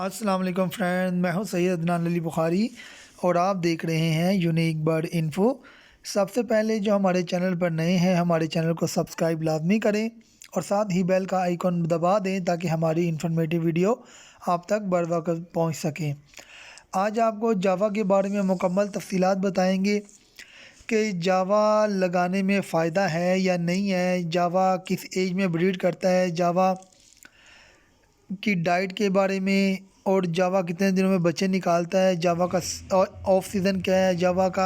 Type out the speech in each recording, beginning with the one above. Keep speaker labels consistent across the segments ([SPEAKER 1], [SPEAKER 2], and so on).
[SPEAKER 1] अस्सलाम वालेकुम फ्रेंड, मैं हूं सैयद अदनान अली बुखारी और आप देख रहे हैं यूनिक बर्ड इन्फो। सबसे पहले जो हमारे चैनल पर नए हैं हमारे चैनल को सब्सक्राइब लाजमी करें और साथ ही बेल का आइकॉन दबा दें ताकि हमारी इन्फॉर्मेटिव वीडियो आप तक बर वक्त पहुँच सकें। आज आपको जावा के बारे में मुकम्मल तफसीलात बताएंगे कि जावा लगाने में फ़ायदा है या नहीं है, जावा किस एज में ब्रीड करता है, जावा की डाइट के बारे में और जावा कितने दिनों में बच्चे निकालता है, जावा का ऑफ सीज़न क्या है, जावा का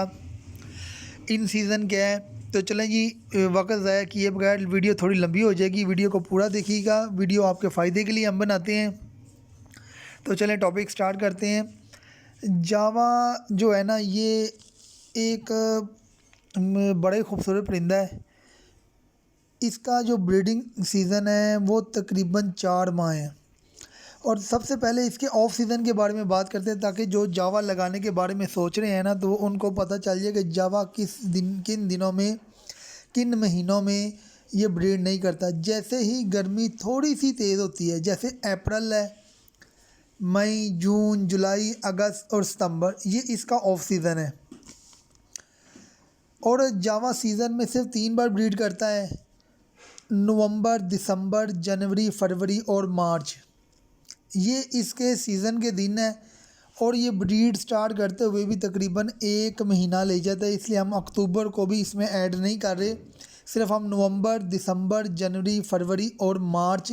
[SPEAKER 1] इन सीज़न क्या है। तो चलें जी, वक्त ज़ाया किए बगैर वीडियो थोड़ी लंबी हो जाएगी, वीडियो को पूरा देखिएगा, वीडियो आपके फ़ायदे के लिए हम बनाते हैं। तो चलें टॉपिक स्टार्ट करते हैं। जावा जो है ना, ये एक बड़े खूबसूरत परिंदा है। इसका जो ब्रीडिंग सीज़न है वो तकरीबन 4 माह है। और सबसे पहले इसके ऑफ सीज़न के बारे में बात करते हैं ताकि जो जावा लगाने के बारे में सोच रहे हैं ना, तो उनको पता चल जाए कि जावा किन दिनों में, किन महीनों में ये ब्रीड नहीं करता। जैसे ही गर्मी थोड़ी सी तेज़ होती है, जैसे अप्रैल है, मई, जून, जुलाई, अगस्त और सितंबर, ये इसका ऑफ सीज़न है। और जावा सीज़न में सिर्फ 3 बार ब्रीड करता है, नवंबर, दिसंबर, जनवरी, फरवरी और मार्च। ये इसके सीज़न के दिन है और ये ब्रीड स्टार्ट करते हुए भी तकरीबन 1 महीना ले जाता है, इसलिए हम अक्टूबर को भी इसमें ऐड नहीं कर रहे। सिर्फ हम नवंबर, दिसंबर, जनवरी, फरवरी और मार्च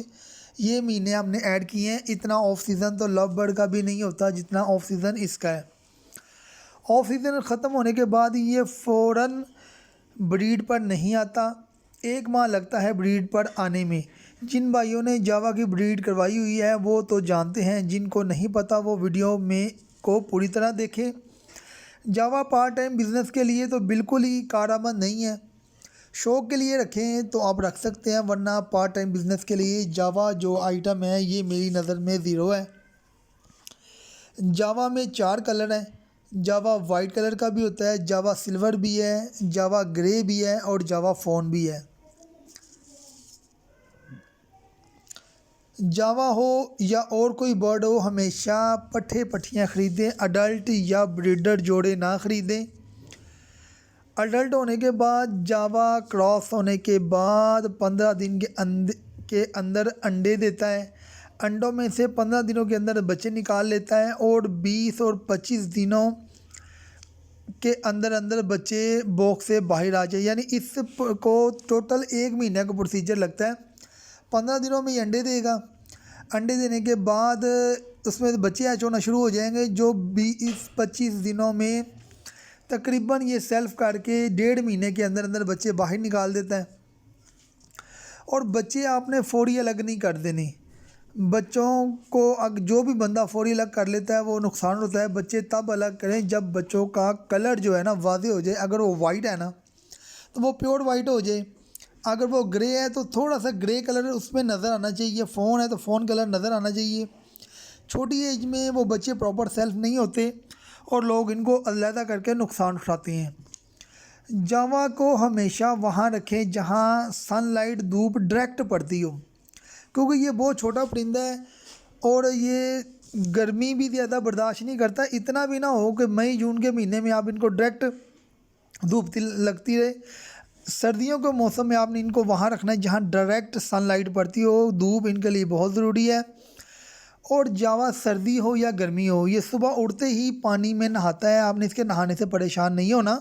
[SPEAKER 1] ये महीने हमने ऐड किए हैं। इतना ऑफ सीज़न तो लव बर्ड का भी नहीं होता जितना ऑफ सीज़न इसका है। ऑफ सीज़न ख़त्म होने के बाद ये फ़ौरन ब्रीड पर नहीं आता, 1 माह लगता है ब्रीड पर आने में। जिन भाइयों ने जावा की ब्रीड करवाई हुई है वो तो जानते हैं, जिनको नहीं पता वो वीडियो में को पूरी तरह देखें। जावा पार्ट टाइम बिज़नेस के लिए तो बिल्कुल ही कारआमद नहीं है। शौक़ के लिए रखें तो आप रख सकते हैं, वरना पार्ट टाइम बिज़नेस के लिए जावा जो आइटम है ये मेरी नज़र में ज़ीरो है। जावा में 4 कलर हैं। जावा वाइट कलर का भी होता है, जावा सिल्वर भी है, जावा ग्रे भी है और जावा फ़ॉन भी है। जावा हो या और कोई बर्ड हो, हमेशा पट्ठे पट्ठियाँ ख़रीदें, अडल्ट या ब्रीडर जोड़े ना ख़रीदें। अडल्ट होने के बाद जावा क्रॉस होने के बाद 15 दिन के अंदर अंडे देता है। अंडों में से 15 दिनों के अंदर बच्चे निकाल लेता है और 20 और 25 दिनों के अंदर अंदर बच्चे बॉक्स से बाहर आ जाए। यानी इसको टोटल 1 महीने का प्रोसीजर लगता है। 15 दिनों में ये अंडे देगा। अंडे देने के बाद उसमें बच्चे हैच होना शुरू हो जाएंगे, जो 20-25 दिनों में तकरीबन ये सेल्फ करके 1.5 महीने के अंदर अंदर बच्चे बाहर निकाल देता है। और बच्चे आपने फौरी अलग नहीं कर देने। बच्चों को जो भी बंदा फौरी अलग कर लेता है वो नुकसान होता है। बच्चे तब अलग करें जब बच्चों का कलर जो है ना वाज़े हो जाए। अगर वो वाइट है ना तो वो प्योर वाइट हो जाए, अगर वो ग्रे है तो थोड़ा सा ग्रे कलर उसमें नज़र आना चाहिए, फ़ोन है तो फ़ोन कलर नज़र आना चाहिए। छोटी एज में वो बच्चे प्रॉपर सेल्फ नहीं होते और लोग इनको अलहदा करके नुकसान उठाते हैं। जावा को हमेशा वहाँ रखें जहाँ सनलाइट, धूप डायरेक्ट पड़ती हो, क्योंकि ये बहुत छोटा परिंदा है और ये गर्मी भी ज़्यादा बर्दाश्त नहीं करता। इतना भी ना हो कि मई जून के महीने में आप इनको डायरेक्ट धूप लगती रहे। सर्दियों के मौसम में आपने इनको वहाँ रखना है जहाँ डायरेक्ट सनलाइट पड़ती हो। धूप इनके लिए बहुत ज़रूरी है। और जावा सर्दी हो या गर्मी हो, ये सुबह उठते ही पानी में नहाता है। आपने इसके नहाने से परेशान नहीं होना।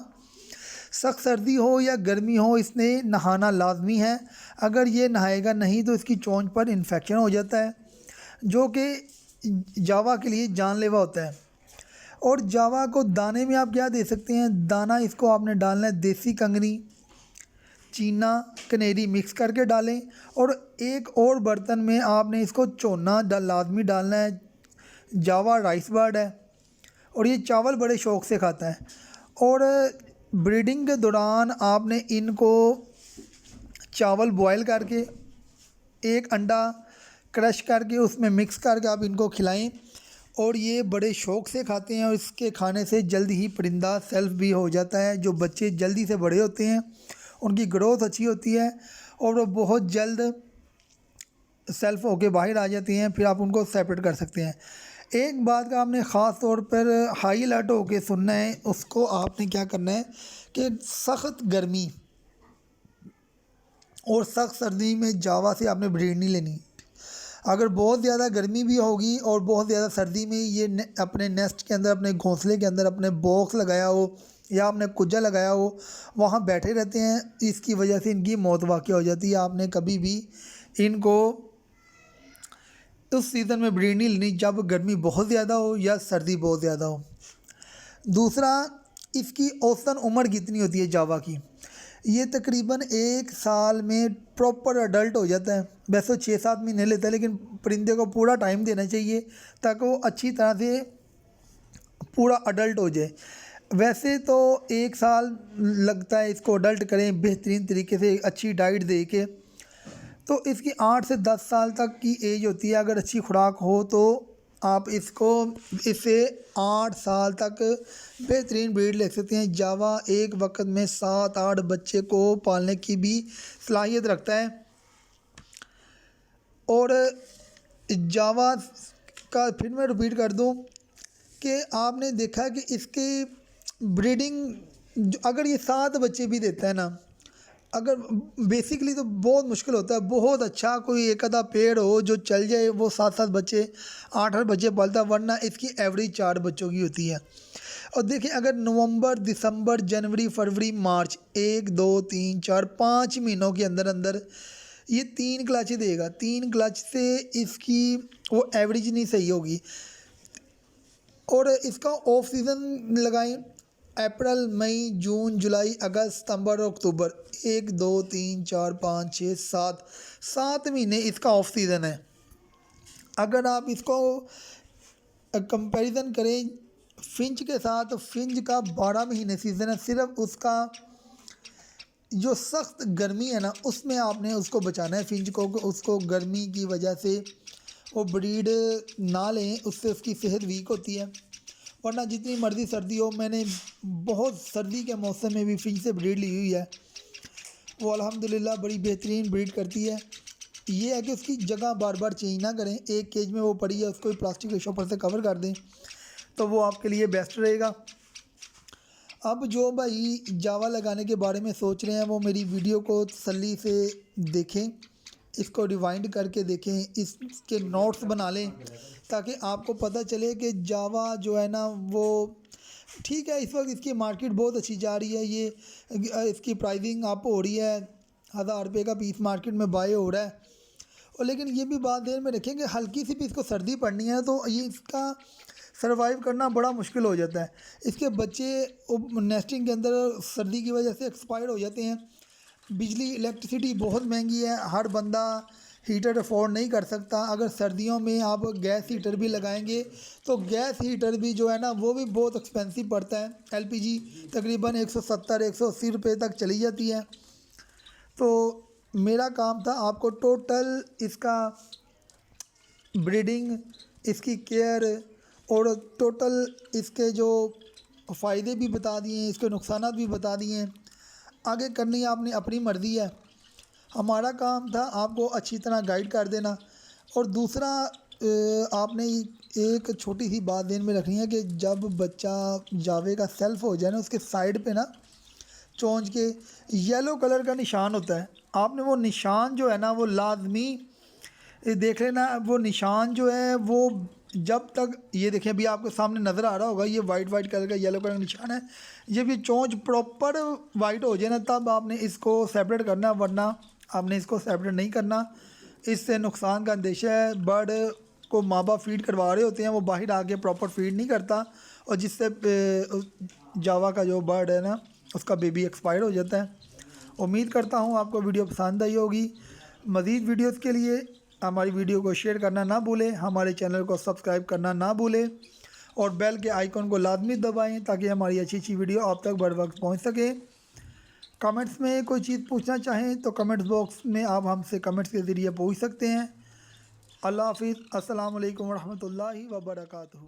[SPEAKER 1] सख्त सर्दी हो या गर्मी हो, इसने नहाना लाजमी है। अगर ये नहाएगा नहीं तो इसकी चोंच पर इन्फेक्शन हो जाता है, जो कि जावा के लिए जानलेवा होता है। और जावा को दाने में आप क्या दे सकते हैं, दाना इसको आपने डालना है देसी कंगनी, चीना, कनेरी मिक्स करके डालें। और एक और बर्तन में आपने इसको चोना लाजमी डालना है। जावा राइस बर्ड है और ये चावल बड़े शौक़ से खाता है। और ब्रीडिंग के दौरान आपने इनको चावल बॉयल करके, एक अंडा क्रश करके उसमें मिक्स करके आप इनको खिलाएं और ये बड़े शौक़ से खाते हैं। और इसके खाने से जल्दी ही परिंदा सेल्फ भी हो जाता है। जो बच्चे जल्दी से बड़े होते हैं उनकी ग्रोथ अच्छी होती है और वो बहुत जल्द सेल्फ होके बाहर आ जाती हैं, फिर आप उनको सेपरेट कर सकते हैं। एक बात का आपने ख़ास तौर पर हाई अलर्ट होकर सुनना है, उसको आपने क्या करना है कि सख्त गर्मी और सख्त सर्दी में जावा से आपने ब्रीड नहीं लेनी। अगर बहुत ज़्यादा गर्मी भी होगी और बहुत ज़्यादा सर्दी में ये अपने नेस्ट के अंदर, अपने घोंसले के अंदर अपने बॉक्स लगाया हो या आपने कुज्जा लगाया हो, वहाँ बैठे रहते हैं, इसकी वजह से इनकी मौत वाक़या हो जाती है। आपने कभी भी इनको उस सीज़न में ब्रीड नहीं लेनी जब गर्मी बहुत ज़्यादा हो या सर्दी बहुत ज़्यादा हो। दूसरा, इसकी औसतन उम्र कितनी होती है जावा की? ये तकरीबन 1 साल में प्रॉपर अडल्ट हो जाता है। वैसे 6-7 महीने लेता है, लेकिन परिंदे को पूरा टाइम देना चाहिए ताकि वो अच्छी तरह से पूरा अडल्ट हो जाए। वैसे तो 1 साल लगता है इसको अडल्ट करें बेहतरीन तरीके से, अच्छी डाइट दे के। तो इसकी 8 से 10 साल तक की एज होती है। अगर अच्छी खुराक हो तो आप इसे 8 साल तक बेहतरीन ब्रीड ले सकते हैं। जावा एक वक्त में 7-8 बच्चे को पालने की भी सलाहियत रखता है। और जावा का फिर मैं रिपीट कर दूं कि आपने देखा कि इसकी ब्रीडिंग अगर ये 7 बच्चे भी देता है ना, अगर बेसिकली तो बहुत मुश्किल होता है। बहुत अच्छा कोई एक आधा पेड़ हो जो चल जाए, वो 7-7 बच्चे 8-8 बच्चे पालता है, वरना इसकी एवरेज 4 बच्चों की होती है। और देखिए, अगर नवंबर, दिसंबर, जनवरी, फरवरी, मार्च 1 2 3 4 5 महीनों के अंदर अंदर ये 3 क्लच देगा। 3 क्लच से इसकी वो एवरेज नहीं सही होगी। और इसका ऑफ सीज़न लगाएं, अप्रैल, मई, जून, जुलाई, अगस्त, सितंबर और अक्टूबर। 1 2 3 4 5 6 7 महीने इसका ऑफ सीज़न है। अगर आप इसको कंपैरिजन करें फिंच के साथ, तो फिंच का 12 महीने सीज़न है। सिर्फ उसका जो सख्त गर्मी है ना, उसमें आपने उसको बचाना है फिंच को। उसको गर्मी की वजह से वो ब्रीड ना लें, उससे उसकी सेहत वीक होती है। वरना जितनी मर्ज़ी सर्दी हो, मैंने बहुत सर्दी के मौसम में भी फिंच से ब्रीड ली हुई है। वो अल्हम्दुलिल्लाह बड़ी बेहतरीन ब्रीड करती है। ये है कि उसकी जगह बार बार चेंज ना करें। एक केज में वो पड़ी है, उसको प्लास्टिक के शॉपर से कवर कर दें, तो वो आपके लिए बेस्ट रहेगा। अब जो भाई जावा लगाने के बारे में सोच रहे हैं, वो मेरी वीडियो को तसल्ली से देखें, इसको रिवाइंड करके देखें, इसके नोट्स बना लें, ताकि आपको पता चले कि जावा जो है ना वो ठीक है। इस वक्त इसकी मार्केट बहुत अच्छी जा रही है। ये इसकी प्राइसिंग अप हो रही है, 1000 रुपये का पीस मार्केट में बाय हो रहा है। और लेकिन ये भी बात ध्यान में रखें कि हल्की सी भी इसको सर्दी पड़नी है तो ये इसका सर्वाइव करना बड़ा मुश्किल हो जाता है। इसके बच्चे नेस्टिंग के अंदर सर्दी की वजह से एक्सपायर हो जाते हैं। बिजली, इलेक्ट्रिसिटी बहुत महंगी है, हर बंदा हीटर अफोर्ड नहीं कर सकता। अगर सर्दियों में आप गैस हीटर भी लगाएंगे तो गैस हीटर भी जो है ना वो भी बहुत एक्सपेंसिव पड़ता है। एलपीजी तकरीबन 170-180 रुपये तक चली जाती है। तो मेरा काम था आपको टोटल इसका ब्रीडिंग, इसकी केयर और टोटल इसके जो फ़ायदे भी बता दिए, इसके नुकसानात भी बता दिए। आगे करनी आपने अपनी मर्ज़ी है। हमारा काम था आपको अच्छी तरह गाइड कर देना। और दूसरा, आपने एक छोटी सी बात ध्यान में रखनी है कि जब बच्चा जावे का सेल्फ हो जाए ना, उसके साइड पे ना चोंच के येलो कलर का निशान होता है। आपने वो निशान जो है ना वो लाजमी देख लेना। वो निशान जो है वो जब तक, ये देखें अभी आपके सामने नज़र आ रहा होगा, ये वाइट कलर का येलो कलर का निशान है। जब ये चोंच प्रॉपर वाइट हो जाए ना, तब आपने इसको सेपरेट करना, वरना आपने इसको सेपरेट नहीं करना। इससे नुकसान का अंदेशा है। बर्ड को माँ बाप फीड करवा रहे होते हैं, वो बाहर आके प्रॉपर फीड नहीं करता, और जिससे जावा का जो बर्ड है ना उसका बेबी एक्सपायर हो जाता है। उम्मीद करता हूँ आपको वीडियो पसंद आई होगी। मज़ीद वीडियोस के लिए हमारी वीडियो को शेयर करना ना भूलें, हमारे चैनल को सब्सक्राइब करना ना भूलें, और बेल के आइकन को लाजमी दबाएं ताकि हमारी अच्छी अच्छी वीडियो आप तक बर वक्त पहुँच सके। कमेंट्स में कोई चीज़ पूछना चाहें तो कमेंट्स बॉक्स में आप हमसे कमेंट्स के ज़रिए पूछ सकते हैं। अल्लाह हाफिज़। अस्सलाम वालेकुम रहमतुल्लाहि व बरकातहू।